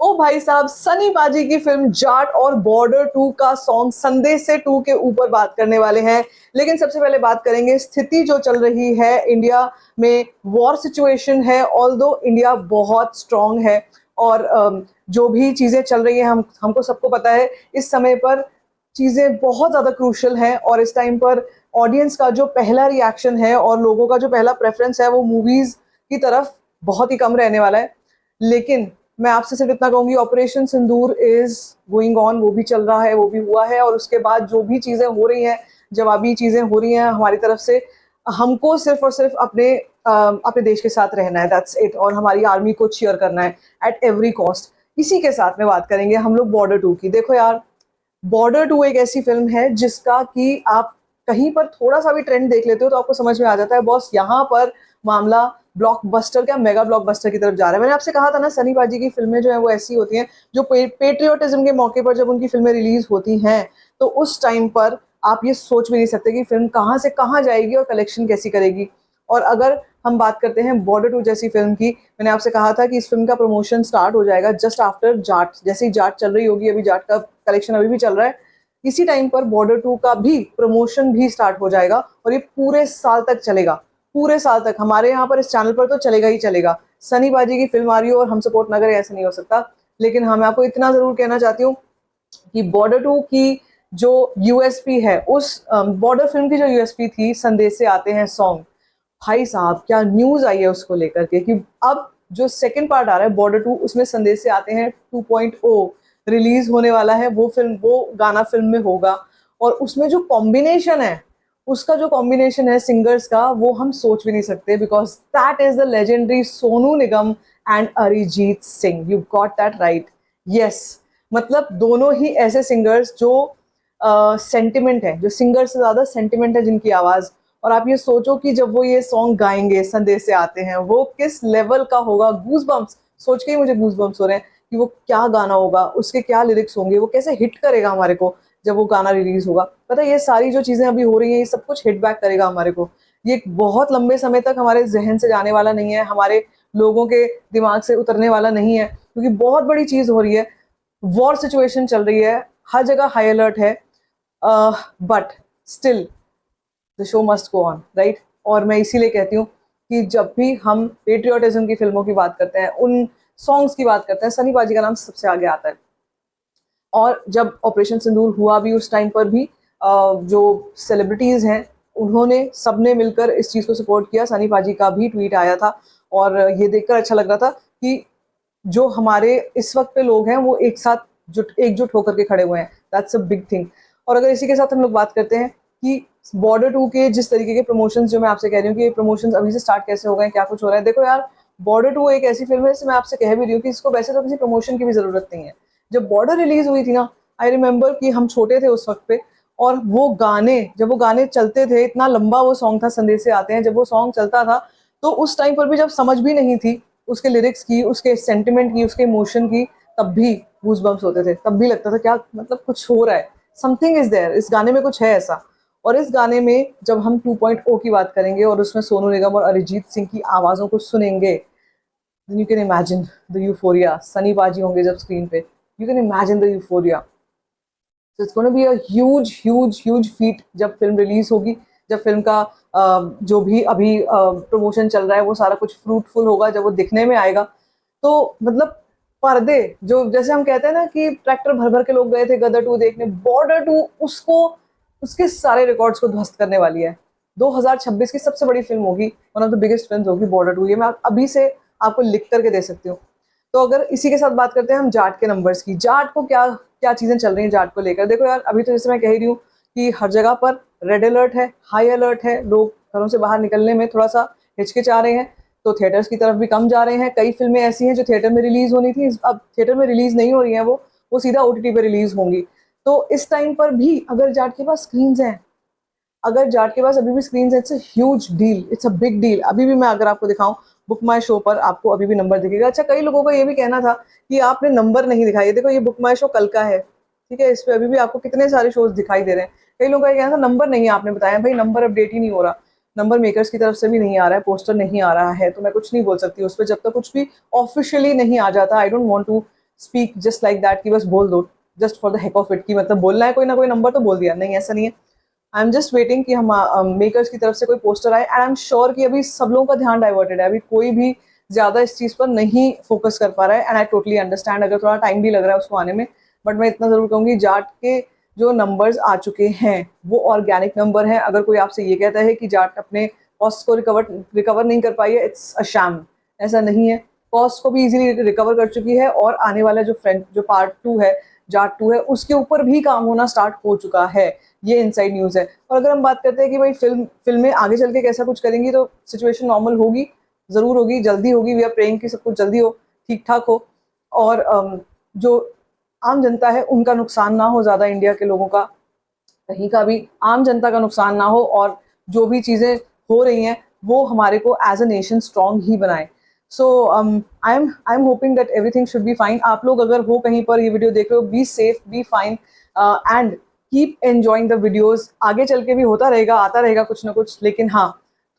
ओ भाई साहब, सनी पाजी की फिल्म जाट और बॉर्डर 2 का सॉन्ग संदेशे 2 के ऊपर बात करने वाले हैं। लेकिन सबसे पहले बात करेंगे स्थिति जो चल रही है इंडिया में, वॉर सिचुएशन है। ऑल्दो इंडिया बहुत स्ट्रांग है और जो भी चीजें चल रही हैं हमको सबको पता है इस समय पर चीजें बहुत ज्यादा क्रूशल हैं। और इस टाइम पर ऑडियंस का जो पहला रिएक्शन है और लोगों का जो पहला प्रेफरेंस है वो मूवीज की तरफ बहुत ही कम रहने वाला है। लेकिन मैं आपसे सिर्फ इतना कहूंगी, operation Sindoor is going on, वो भी चल रहा है, वो भी हुआ है। और उसके बाद जो भी चीजें हो रही हैं, जवाबी चीजें हो रही हैं हमारी तरफ से, हमको सिर्फ और सिर्फ अपने देश के साथ रहना है, दैट्स इट। और हमारी आर्मी को चीयर करना है एट एवरी कॉस्ट। इसी के साथ में बात करेंगे हम लोग बॉर्डर 2 की। देखो यार, बॉर्डर 2 एक ऐसी फिल्म है जिसका कि आप कहीं पर थोड़ा सा भी ट्रेंड देख लेते हो तो आपको समझ में आ जाता है बॉस, यहाँ पर मामला ब्लॉकबस्टर क्या मेगा ब्लॉकबस्टर की तरफ जा रहा है। मैंने आपसे कहा था ना, सनी पाजी की फिल्में जो है वो ऐसी होती हैं जो पेट्रियोटिज्म के मौके पर जब उनकी फिल्में रिलीज होती हैं तो उस टाइम पर आप ये सोच भी नहीं सकते कि फिल्म कहाँ से कहाँ जाएगी और कलेक्शन कैसी करेगी। और अगर हम बात करते हैं बॉर्डर 2 जैसी फिल्म की, मैंने आपसे कहा था कि इस फिल्म का प्रमोशन स्टार्ट हो जाएगा जस्ट आफ्टर जाट। जैसे ही जाट चल रही होगी, अभी जाट का कलेक्शन अभी भी चल रहा है, इसी टाइम पर बॉर्डर 2 का भी प्रमोशन भी स्टार्ट हो जाएगा और ये पूरे साल तक चलेगा। पूरे साल तक हमारे यहाँ पर इस चैनल पर तो चलेगा ही चलेगा। सनी बाजी की फिल्म आ रही हो और हम सपोर्ट ना करें, ऐसा नहीं हो सकता। लेकिन हाँ, मैं आपको इतना जरूर कहना चाहती हूँ कि बॉर्डर 2 की जो यूएसपी है, उस बॉर्डर फिल्म की जो यूएसपी थी, संदेश से आते हैं सॉन्ग, भाई साहब क्या न्यूज आई है उसको लेकर के कि अब जो सेकंड पार्ट आ रहा है बॉर्डर 2, उसमें संदेश से आते हैं 2.0 रिलीज होने वाला है। वो फिल्म, वो गाना फिल्म में होगा और उसमें जो कॉम्बिनेशन है, उसका जो कॉम्बिनेशन है सिंगर्स का, वो हम सोच भी नहीं सकते, because that is the legendary Sonu Nigam and Arijit Singh. You got that right, yes. मतलब दोनों ही ऐसे सिंगर्स जो सेंटिमेंट है, जो सिंगर से ज्यादा सेंटिमेंट है जिनकी आवाज। और आप ये सोचो कि जब वो ये सॉन्ग गाएंगे संदेश से आते हैं, वो किस लेवल का होगा। गूज बम्स सोच के ही मुझे गूज बम्स हो रहे हैं कि वो क्या गाना होगा, उसके क्या लिरिक्स होंगे, वो कैसे हिट करेगा हमारे को जब वो गाना रिलीज होगा। पता है, ये सारी जो चीजें अभी हो रही हैं, ये सब कुछ हिट बैक करेगा हमारे को। ये बहुत लंबे समय तक हमारे जहन से जाने वाला नहीं है, हमारे लोगों के दिमाग से उतरने वाला नहीं है, क्योंकि बहुत बड़ी चीज हो रही है। वॉर सिचुएशन चल रही है, हर जगह हाई अलर्ट है, but still the show must go on, right. और मैं इसीलिए कहती हूँ कि जब भी हम पेट्रियोटिज्म की फिल्मों की बात करते हैं, उन सॉन्ग्स की बात करते हैं, सनी पाजी का नाम सबसे आगे आता है। और जब ऑपरेशन सिंदूर हुआ भी, उस टाइम पर भी जो सेलिब्रिटीज हैं उन्होंने सबने मिलकर इस चीज़ को सपोर्ट किया। सनी पाजी का भी ट्वीट आया था और ये देखकर अच्छा लग रहा था कि जो हमारे इस वक्त पे लोग हैं वो एक साथ एकजुट होकर के खड़े हुए हैं। That's a big thing. और अगर इसी के साथ हम लोग बात करते हैं कि बॉर्डर 2 के जिस तरीके के प्रमोशंस, जो मैं आपसे कह रही हूँ कि ये प्रमोशंस अभी से स्टार्ट कैसे हो गए, क्या कुछ हो रहा है। देखो यार, बॉर्डर 2 एक ऐसी फिल्म है जिसे मैं आपसे कह भी रही हूँ कि इसको वैसे तो किसी प्रमोशन की भी जरूरत नहीं है। जब बॉर्डर रिलीज हुई थी ना, आई रिमेम्बर कि हम छोटे थे उस वक्त पे, और वो गाने, जब वो गाने चलते थे, इतना लंबा वो सॉन्ग था संदेश से आते हैं, जब वो सॉन्ग चलता था तो उस टाइम पर भी जब समझ भी नहीं थी उसके लिरिक्स की, उसके सेंटिमेंट की, उसके इमोशन की, तब भी गूज बम्स होते थे, तब भी लगता था क्या मतलब कुछ हो रहा है, समथिंग इज देयर, इस गाने में कुछ है ऐसा। और इस गाने में जब हम 2.0 की बात करेंगे और उसमें सोनू निगम और अरिजीत सिंह की आवाज़ों को सुनेंगे, you can imagine the euphoria. Sunny पाजी होंगे जब स्क्रीन पे, you can imagine the euphoria. So it's going to be a huge feat जब फिल्म रिलीज होगी, जब फिल्म का जो भी अभी प्रमोशन चल रहा है वो सारा कुछ फ्रूटफुल होगा, जब वो दिखने में आएगा तो मतलब पर्दे, जो जैसे हम कहते हैं ना कि ट्रैक्टर भर भर के लोग गए थे गदर 2 देखने, बॉर्डर 2 उसको, उसके सारे रिकॉर्ड्स को ध्वस्त करने वाली है। 2026 की सबसे बड़ी फिल्म होगी, one of the biggest film होगी बॉर्डर 2। ये मैं अभी से आपको लिख करके दे सकती हूँ। तो अगर इसी के साथ बात करते हैं हम जाट के नंबर्स की, जाट को क्या क्या चीजें चल रही हैं जाट को लेकर। देखो यार, अभी तो जैसे मैं कह रही हूँ कि हर जगह पर रेड अलर्ट है, हाई अलर्ट है, लोग घरों से बाहर निकलने में थोड़ा सा हिचकिचा रहे हैं, तो थिएटर्स की तरफ भी कम जा रहे हैं। कई फिल्में ऐसी हैं जो थिएटर में रिलीज होनी थी, अब थिएटर में रिलीज नहीं हो रही हैं, वो सीधा ओटीटी पे रिलीज होंगी। तो इस टाइम पर भी अगर जाट के पास स्क्रीन्स हैं, अगर जाट के पास अभी भी स्क्रीन है, it's a huge deal, it's a big deal. अभी भी मैं अगर आपको दिखाऊं, बुक माई शो पर आपको अभी भी नंबर दिखेगा। अच्छा, कई लोगों का ये भी कहना था कि आपने नंबर नहीं दिखाई। देखो, ये बुक माई शो कल का है, ठीक है, इस पे अभी भी आपको कितने सारे शोज दिखाई दे रहे हैं। कई लोगों का ये कहना था नंबर नहीं आपने बताया। भाई, नंबर अपडेट ही नहीं हो रहा, नंबर मेकर्स की तरफ से भी नहीं आ रहा है, पोस्टर नहीं आ रहा है, तो मैं कुछ नहीं बोल सकती उस पर जब तक कुछ भी ऑफिशियली नहीं आ जाता। I don't want to speak just like that कि बस बोल दो just for the heck of it, कि मतलब बोलना है कोई ना कोई नंबर तो बोल दिया, नहीं ऐसा नहीं है। आई एम जस्ट वेटिंग कि हम मेकर्स की तरफ से कोई पोस्टर आए, एंड आई एम श्योर कि अभी सब लोगों का ध्यान डाइवर्टेड है, अभी कोई भी ज़्यादा इस चीज़ पर नहीं फोकस कर पा रहा है, एंड आई टोटली अंडरस्टैंड अगर थोड़ा टाइम भी लग रहा है उसको आने में। बट मैं इतना ज़रूर कहूँगी, जाट के जो नंबर्स आ चुके हैं वो ऑर्गेनिक नंबर हैं। अगर कोई आपसे ये कहता है कि जाट अपने कॉस्ट को रिकवर नहीं कर पाई है, इट्स अ शैम। ऐसा नहीं है, कॉस्ट को भी इजीली रिकवर कर चुकी है, और आने वाला जो पार्ट 2 है, जाट 2 है, उसके ऊपर भी काम होना स्टार्ट हो चुका है। ये इनसाइड न्यूज़ है। और अगर हम बात करते हैं कि भाई फिल्में आगे चल के कैसा कुछ करेंगी, तो सिचुएशन नॉर्मल होगी, ज़रूर होगी, जल्दी होगी। वी आर प्रेइंग कि सब कुछ जल्दी हो, ठीक ठाक हो, और जो आम जनता है उनका नुकसान ना हो ज़्यादा, इंडिया के लोगों का कहीं का भी आम जनता का नुकसान ना हो, और जो भी चीज़ें हो रही हैं वो हमारे को एज अ नेशन स्ट्रॉन्ग ही बनाए। So I am hoping that everything should be fine. आप लोग अगर हो कहीं पर ये वीडियो देख रहे हो, be safe, be fine, and keep enjoying the videos. आगे चल के भी होता रहेगा, आता रहेगा कुछ ना कुछ, लेकिन हाँ,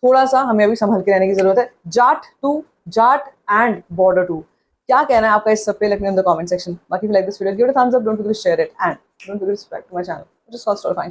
थोड़ा सा हमें अभी संभल के रहने की ज़रूरत है। जाट एंड बॉर्डर 2, क्या कहना है आपका इस सब पे, let me in the comment section. बाकी like this video, give it a thumbs up, don't forget to share it, and don't forget to subscribe to my channel, which is First Story Fine।